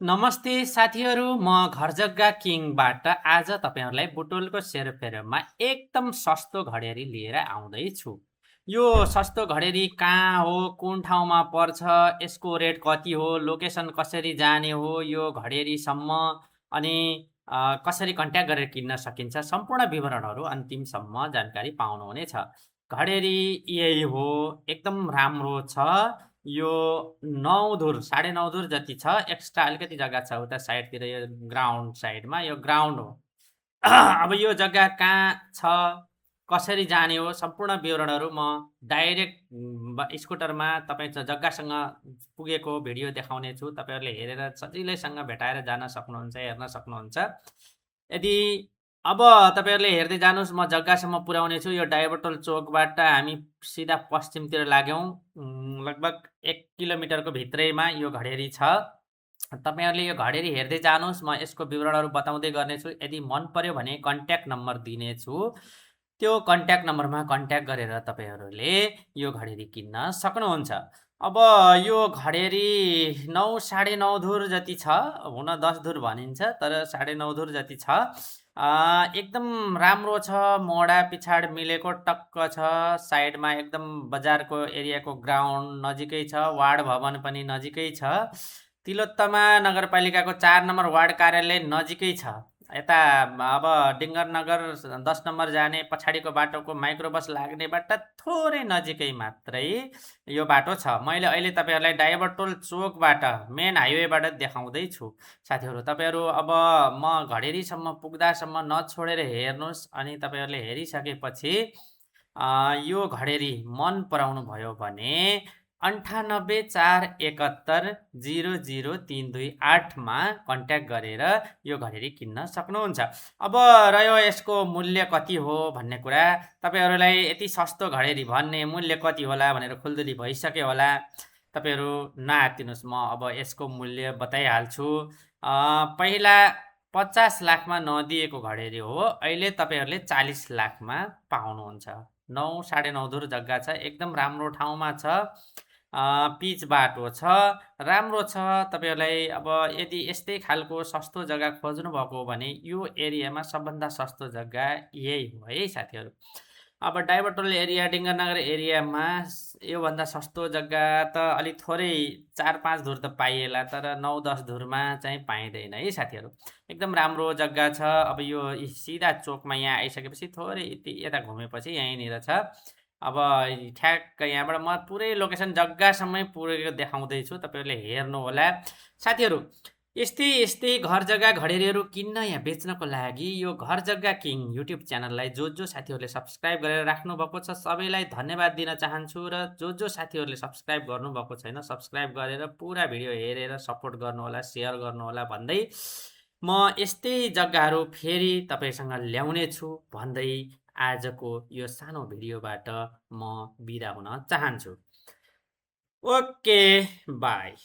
नमस्ते साथीहरू, म घरजग्गा किङबाट आज तपाईँहरूलाई बुटोलको सेरोफेरोमा एकदम सस्तो घडेरी लिएर आउँदैछु। यो सस्तो घडेरी कहाँ हो, कुन ठाउँमा पर्छ, यसको रेट कति हो, लोकेसन कसरी जाने हो, यो घडेरीसम्म अनि कसरी कन्ट्याक्ट गरेर किन्न सकिन्छ, सम्पूर्ण विवरणहरू अन्तिमसम्म जानकारी पाउनुहुनेछ। घडेरी यही हो, एकदम राम्रो छ। यो 9 धुर 9.5 धुर जति छ। एक्स्ट्रा अलिकति जग्गा छ उता साइडतिर, यो ग्राउन्ड साइडमा यो ग्राउन्ड हो। अब यो जग्गा कहाँ छ, कसरी जाने हो, सम्पूर्ण विवरणहरू म डाइरेक्ट स्कुटरमा तपाईँ जग्गासँग पुगेको भिडियो देखाउने छु। तपाईँहरूले हेरेर सजिलैसँग भेटाएर जान सक्नुहुन्छ, हेर्न सक्नुहुन्छ। यदि अब तपाईँहरूले हेर्दै जानुहोस्, म जग्गासम्म पुर्याउने छु। यो डाइबटोल चोकबाट हामी सिधा पश्चिमतिर लाग्यौँ। लगभग 1 किलोमिटरको भित्रैमा यो घडेरी छ। तपाईँहरूले यो घडेरी हेर्दै जानुहोस्, म यसको विवरणहरू बताउँदै गर्नेछु। यदि मन पर्यो भने कन्ट्याक्ट नम्बर दिनेछु। त्यो कन्ट्याक्ट नम्बरमा कन्ट्याक्ट गरेर तपाईँहरूले यो घडेरी किन्न सक्नुहुन्छ। अब यो घडेरी 9 9.5 धुर जति छ। हुन 10 धुर भनिन्छ, तर 9.5 धुर जति छ। एकदम राम्रो छ। मोडा पिछाड मिलेको टक्क छ। साइडमा एकदम बजारको एरियाको ग्राउन्ड नजिकै छ। वार्ड भवन पनि नजिकै छ। तिलोत्तमा नगरपालिकाको 4 नम्बर वार्ड कार्यालय नजिकै छ। यता अब डिङ्गरनगर 10 नम्बर जाने पछाडिको बाटोको माइक्रोबस लाग्नेबाट थोरै नजिकै मात्रै यो बाटो छ। मैले अहिले तपाईँहरूलाई डाइबटोल चोकबाट मेन हाइवेबाट देखाउँदैछु। साथीहरू, तपाईँहरू अब म घडेरीसम्म पुग्दासम्म नछोडेर हेर्नुहोस्। अनि तपाईँहरूले हेरिसकेपछि यो घडेरी मन पराउनु भयो भने 9841700328 मा कन्ट्याक्ट गरेर यो घडेरी किन्न सक्नुहुन्छ। अब रह्यो यसको मूल्य कति हो भन्ने कुरा, तपाईँहरूलाई यति सस्तो घडेरी भन्ने मूल्य कति होला भनेर खुल्दुली भइसक्यो होला। तपाईँहरू नआत्तिनुहोस्, म अब यसको मूल्य बताइहाल्छु। पहिला 50 लाखमा नदिएको घडेरी हो, अहिले तपाईँहरूले 40 लाखमा पाउनुहुन्छ। 9 9.5 धुर जग्गा छ, एकदम राम्रो ठाउँमा छ। पिच बाटो छ, राम्रो छ। तपाईँहरूलाई अब यदि यस्तै खालको सस्तो जग्गा खोज्नु भएको हो भने यो एरियामा सबभन्दा सस्तो जग्गा यही हो है साथीहरू। अब डाइबटोल एरिया, डिङ्गरनगर एरियामा योभन्दा सस्तो जग्गा त अलिक थोरै 4-5 धुर त पाइएला, तर 9-10 धुरमा चाहिँ पाइँदैन है साथीहरू। एकदम राम्रो जग्गा छ। अब यो सिधा चोकमा यहाँ आइसकेपछि थोरै यता घुमेपछि यहीँनिर छ। अब ठ्याक्क यहाँबाट म पुरै लोकेसन जग्गासम्मै पुगेको देखाउँदैछु, तपाईँहरूले हेर्नुहोला। साथीहरू, यस्तै घर जग्गा घडेरीहरू किन्न या बेच्नको लागि यो घर जग्गा किङ युट्युब च्यानललाई जो साथीहरूले सब्सक्राइब गरेर राख्नुभएको छ सबैलाई धन्यवाद दिन चाहन्छु। र जो साथीहरूले सब्सक्राइब गर्नुभएको छैन, सब्सक्राइब गरेर पुरा भिडियो हेरेर सपोर्ट गर्नुहोला, सेयर गर्नुहोला भन्दै म यस्तै जग्गाहरू फेरि तपाईँसँग ल्याउने छु भन्दै आजको यो सानो भिडियोबाट म बिदा हुन चाहन्छु। Okay, by.